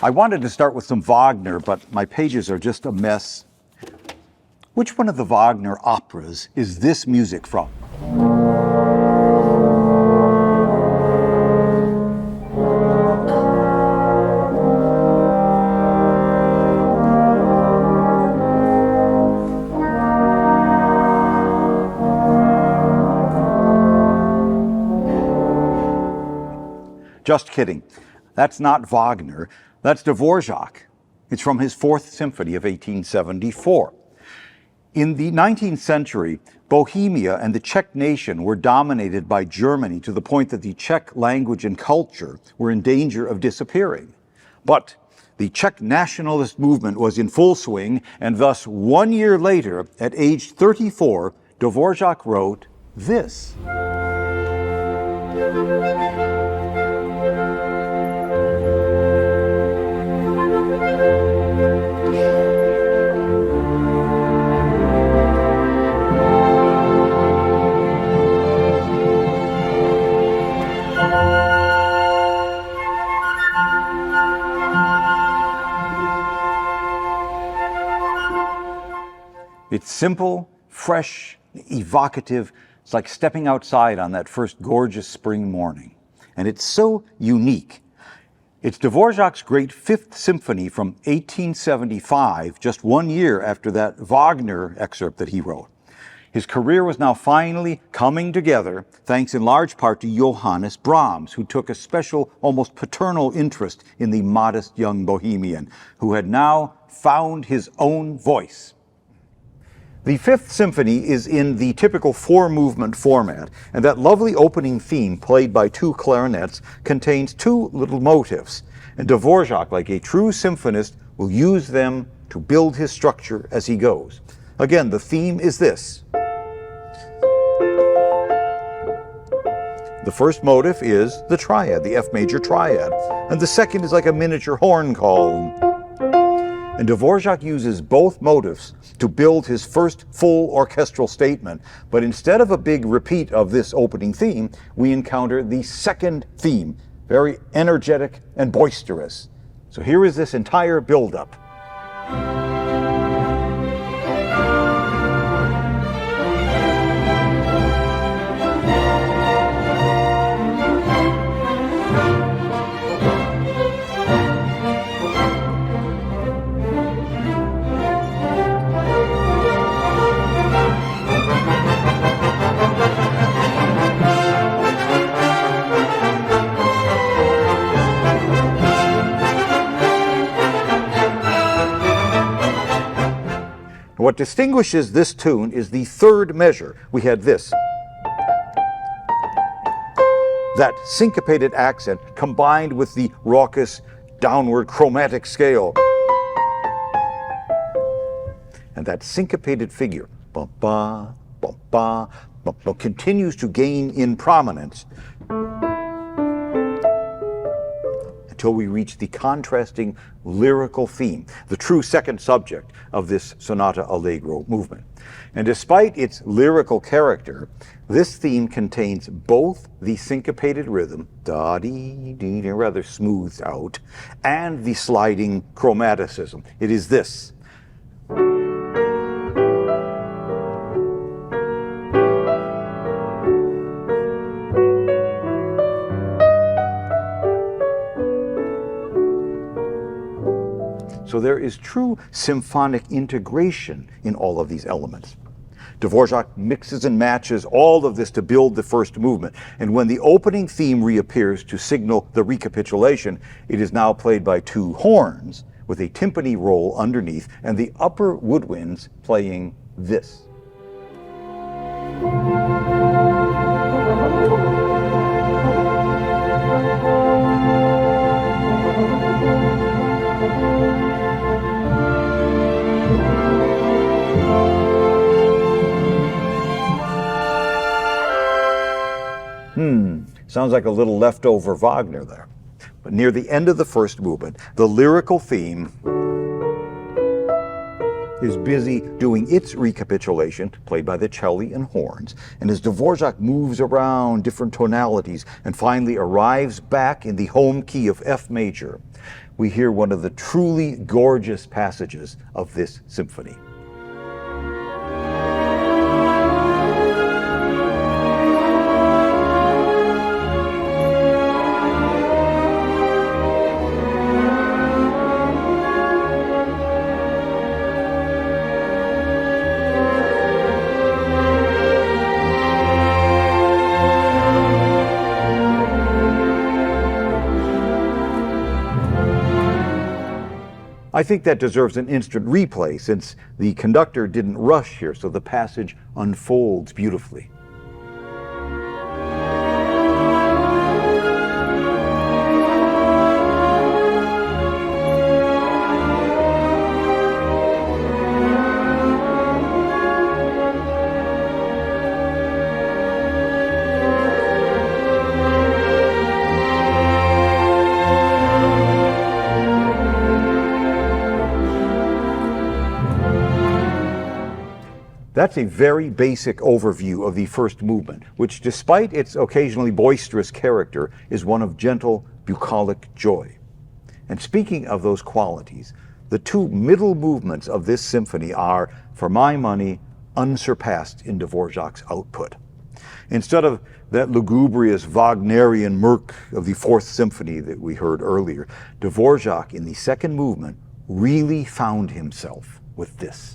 I wanted to start with some Wagner, but my pages are just a mess. Which one of the Wagner operas is this music from? Just kidding. That's not Wagner. That's Dvorak. It's from his Fourth Symphony of 1874. In the 19th century, Bohemia and the Czech nation were dominated by Germany to the point that the Czech language and culture were in danger of disappearing. But the Czech nationalist movement was in full swing, and thus 1 year later, at age 34, Dvorak wrote this. It's simple, fresh, evocative. It's like stepping outside on that first gorgeous spring morning. And it's so unique. It's Dvorak's great Fifth Symphony from 1875, just 1 year after that Wagner excerpt that he wrote. His career was now finally coming together, thanks in large part to Johannes Brahms, who took a special, almost paternal interest in the modest young Bohemian, who had now found his own voice. The Fifth Symphony is in the typical four-movement format, and that lovely opening theme played by two clarinets contains two little motifs, and Dvorak, like a true symphonist, will use them to build his structure as he goes. Again, the theme is this. The first motif is the triad, the F major triad, and the second is like a miniature horn call. And Dvorak uses both motifs to build his first full orchestral statement, but instead of a big repeat of this opening theme, we encounter the second theme, very energetic and boisterous. So here is this entire build-up. What distinguishes this tune is the third measure. We had this. That syncopated accent combined with the raucous downward chromatic scale. And that syncopated figure, ba-ba, ba-ba, ba-ba, continues to gain in prominence until we reach the contrasting lyrical theme, the true second subject of this sonata allegro movement. And despite its lyrical character, this theme contains both the syncopated rhythm, da-dee-dee, rather smoothed out, and the sliding chromaticism. It is this. So there is true symphonic integration in all of these elements. Dvorak mixes and matches all of this to build the first movement. And when the opening theme reappears to signal the recapitulation, it is now played by two horns with a timpani roll underneath and the upper woodwinds playing this. Sounds like a little leftover Wagner there. But near the end of the first movement, the lyrical theme is busy doing its recapitulation, played by the cello and horns, and as Dvorak moves around different tonalities and finally arrives back in the home key of F major, we hear one of the truly gorgeous passages of this symphony. I think that deserves an instant replay since the conductor didn't rush here, so the passage unfolds beautifully. That's a very basic overview of the first movement, which despite its occasionally boisterous character, is one of gentle, bucolic joy. And speaking of those qualities, the two middle movements of this symphony are, for my money, unsurpassed in Dvorak's output. Instead of that lugubrious Wagnerian murk of the Fourth Symphony that we heard earlier, Dvorak in the second movement really found himself with this.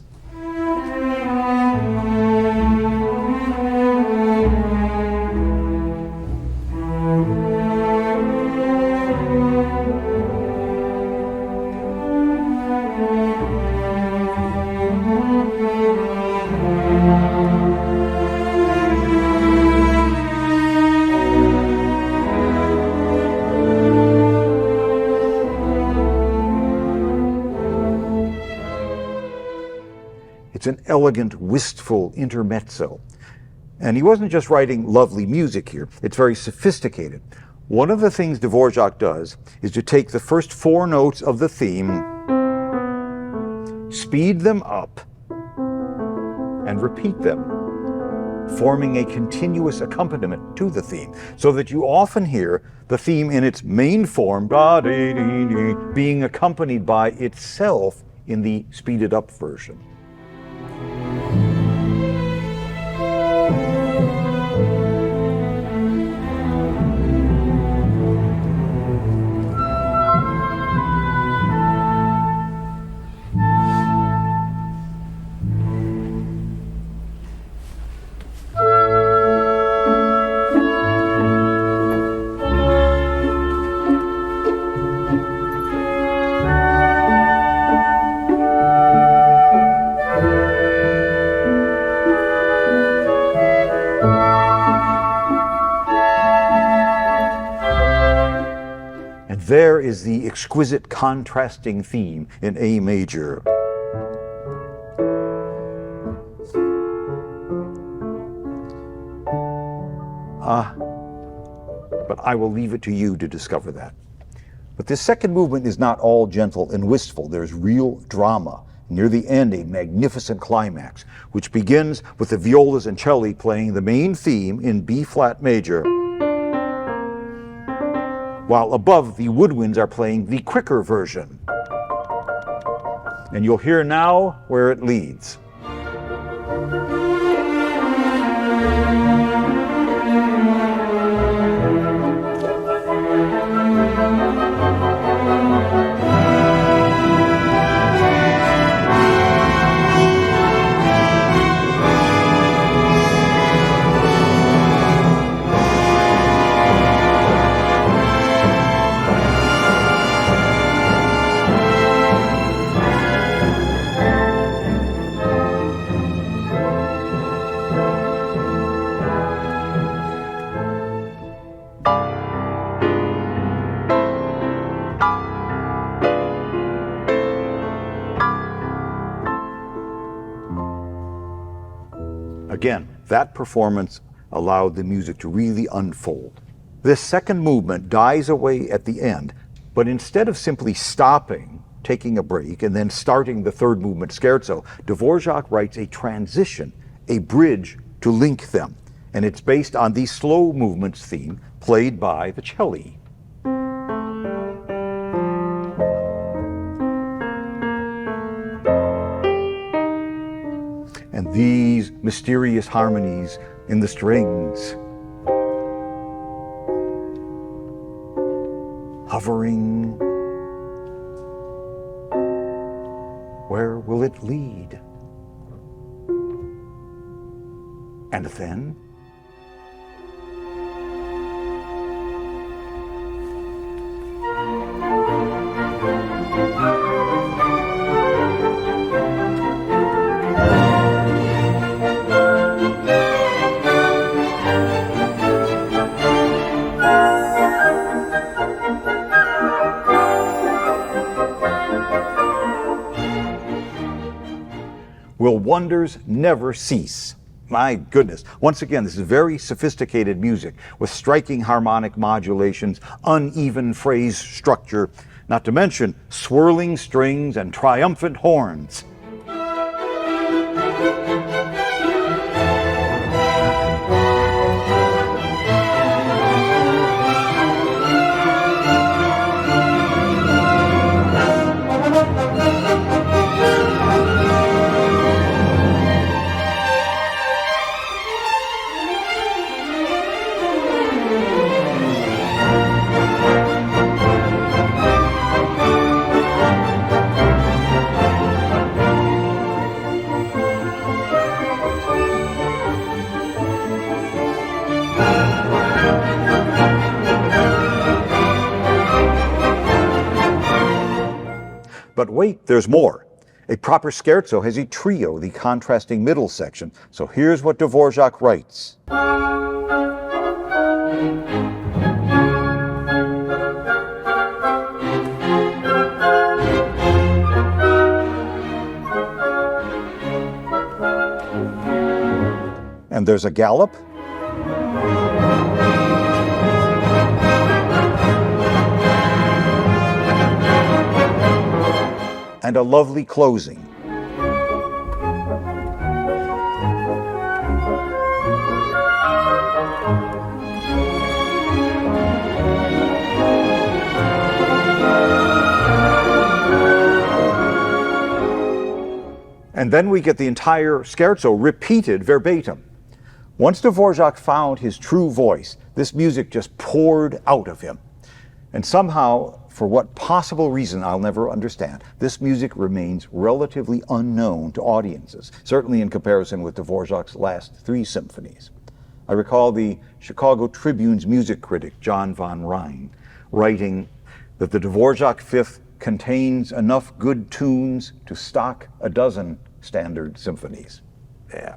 It's an elegant, wistful intermezzo. And he wasn't just writing lovely music here. It's very sophisticated. One of the things Dvorak does is to take the first four notes of the theme, speed them up, and repeat them, forming a continuous accompaniment to the theme, so that you often hear the theme in its main form being accompanied by itself in the speeded up version. There is the exquisite contrasting theme in A major. But I will leave it to you to discover that. But this second movement is not all gentle and wistful. There's real drama. Near the end, a magnificent climax, which begins with the violas and cello playing the main theme in B-flat major, while above the woodwinds are playing the quicker version. And you'll hear now where it leads. Again, that performance allowed the music to really unfold. This second movement dies away at the end, but instead of simply stopping taking a break and then starting the third movement Scherzo, Dvorak writes a transition, a bridge to link them. And it's based on the slow movements theme played by the cello. And these mysterious harmonies in the strings, hovering, where will it lead? And then, will wonders never cease? My goodness. Once again, this is very sophisticated music with striking harmonic modulations, uneven phrase structure, not to mention swirling strings and triumphant horns. But wait, there's more. A proper scherzo has a trio, the contrasting middle section. So here's what Dvorak writes. And there's a gallop. And a lovely closing. And then we get the entire scherzo repeated verbatim. Once Dvorak found his true voice, this music just poured out of him. And somehow, for what possible reason I'll never understand, this music remains relatively unknown to audiences, certainly in comparison with Dvorak's last three symphonies. I recall the Chicago Tribune's music critic, John von Rhein, writing that the Dvorak Fifth contains enough good tunes to stock a dozen standard symphonies. Yeah.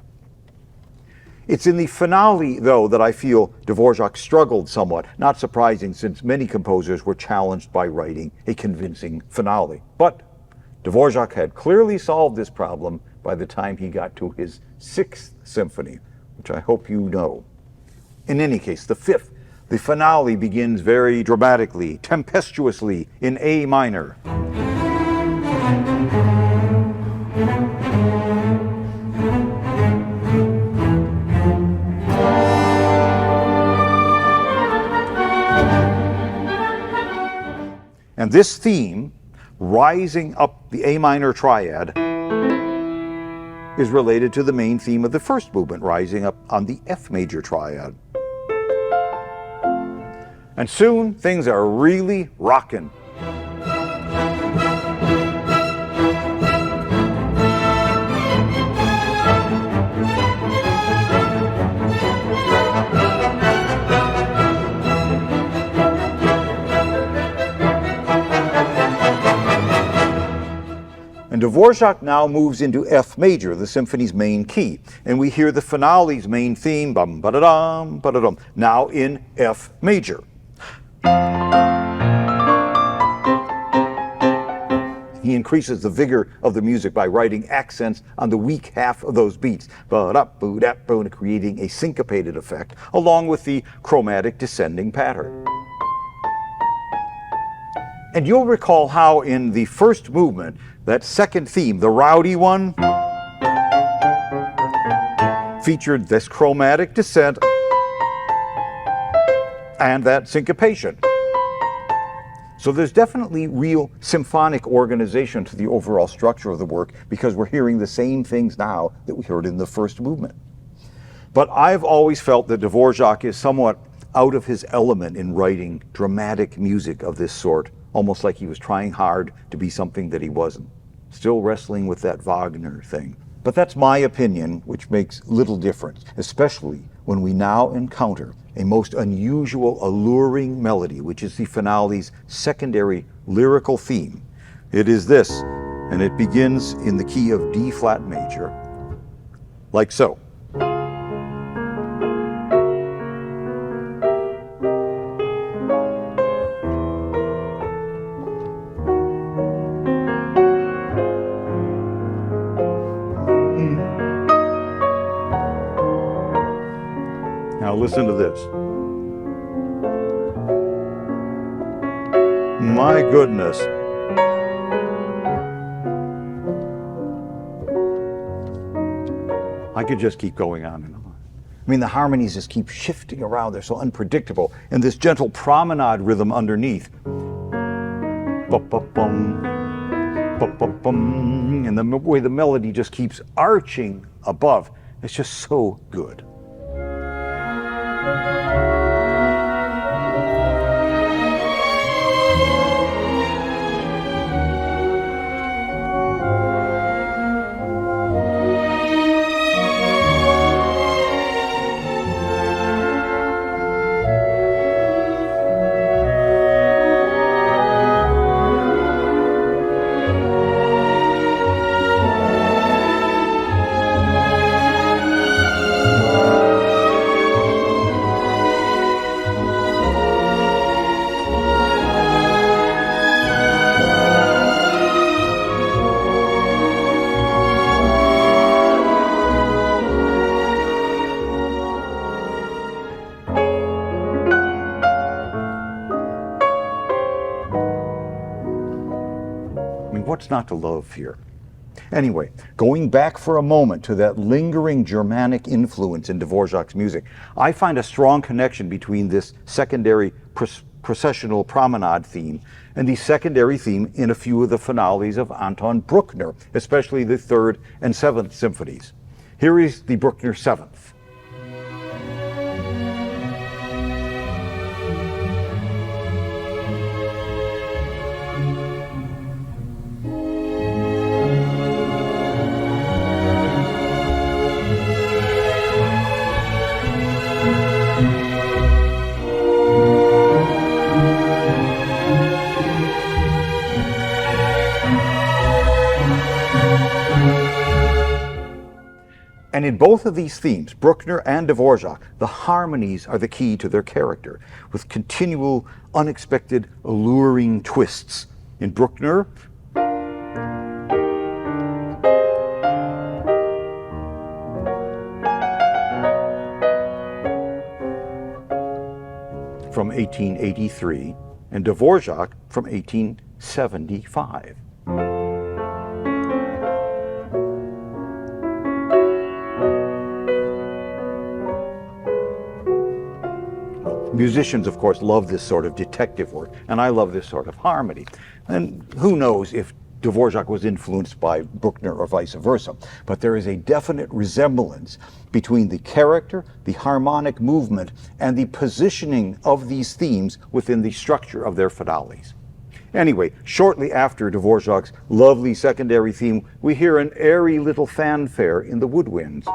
It's in the finale, though, that I feel Dvorak struggled somewhat, not surprising since many composers were challenged by writing a convincing finale. But Dvorak had clearly solved this problem by the time he got to his sixth symphony, which I hope you know. In any case, the fifth, the finale begins very dramatically, tempestuously in A minor. And this theme, rising up the A minor triad, is related to the main theme of the first movement, rising up on the F major triad. And soon things are really rockin'. And Dvorak now moves into F major, the symphony's main key, and we hear the finale's main theme, bum ba da dum, now in F major. He increases the vigor of the music by writing accents on the weak half of those beats, creating a syncopated effect, along with the chromatic descending pattern. And you'll recall how in the first movement, that second theme, the rowdy one, featured this chromatic descent and that syncopation. So there's definitely real symphonic organization to the overall structure of the work because we're hearing the same things now that we heard in the first movement. But I've always felt that Dvorak is somewhat out of his element in writing dramatic music of this sort, almost like he was trying hard to be something that he wasn't, still wrestling with that Wagner thing. But that's my opinion, which makes little difference, especially when we now encounter a most unusual, alluring melody, which is the finale's secondary lyrical theme. It is this, and it begins in the key of D flat major, like so. Now listen to this. My goodness. I could just keep going on and on. I mean, the harmonies just keep shifting around. They're so unpredictable. And this gentle promenade rhythm underneath. Ba-ba-bum, ba-ba-bum, and the way the melody just keeps arching above. It's just so good. What's not to love here? Anyway, going back for a moment to that lingering Germanic influence in Dvorak's music, I find a strong connection between this secondary processional promenade theme and the secondary theme in a few of the finales of Anton Bruckner, especially the 3rd and 7th symphonies. Here is the Bruckner 7th. And in both of these themes, Bruckner and Dvorak, the harmonies are the key to their character, with continual, unexpected, alluring twists. In Bruckner, from 1883, and Dvorak from 1875. Musicians, of course, love this sort of detective work, and I love this sort of harmony. And who knows if Dvorak was influenced by Bruckner or vice versa, but there is a definite resemblance between the character, the harmonic movement, and the positioning of these themes within the structure of their finales. Anyway, shortly after Dvorak's lovely secondary theme, we hear an airy little fanfare in the woodwinds.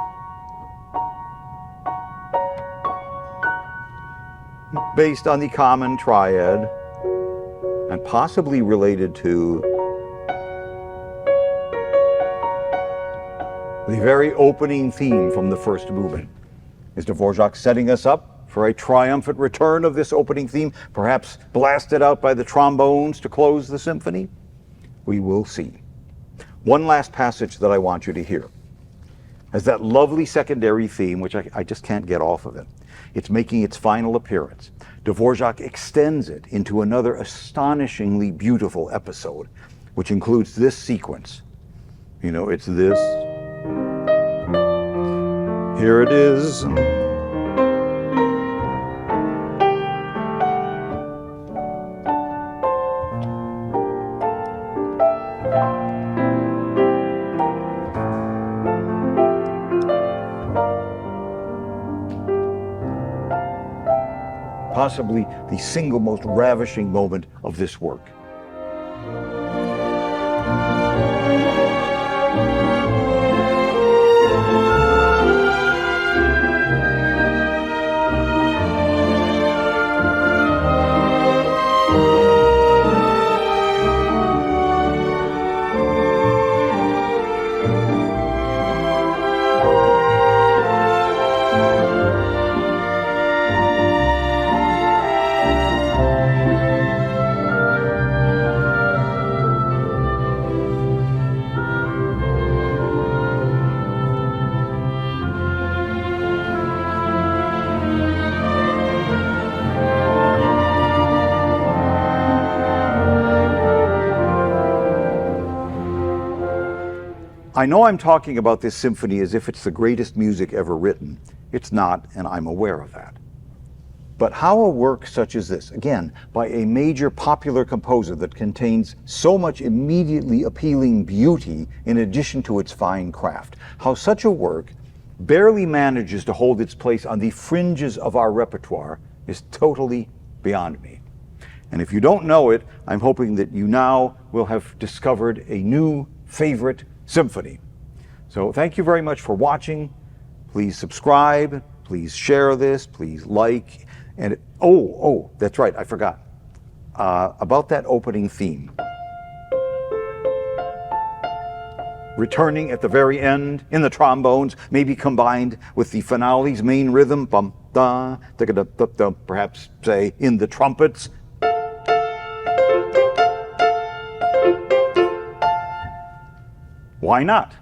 Based on the common triad, and possibly related to the very opening theme from the first movement. Is Dvorak setting us up for a triumphant return of this opening theme, perhaps blasted out by the trombones to close the symphony? We will see. One last passage that I want you to hear as that lovely secondary theme, which I just can't get off of it. It's making its final appearance. Dvorak extends it into another astonishingly beautiful episode, which includes this sequence. You know, it's this. Here it is. Possibly the single most ravishing moment of this work. I know I'm talking about this symphony as if it's the greatest music ever written. It's not, and I'm aware of that. But how a work such as this, again, by a major popular composer that contains so much immediately appealing beauty in addition to its fine craft, how such a work barely manages to hold its place on the fringes of our repertoire is totally beyond me. And if you don't know it, I'm hoping that you now will have discovered a new favorite symphony. So thank you very much for watching. Please subscribe, please share this, please like, and that's right, I forgot about that opening theme. Returning at the very end in the trombones, maybe combined with the finale's main rhythm, bum da, da da da da, perhaps say in the trumpets. Why not?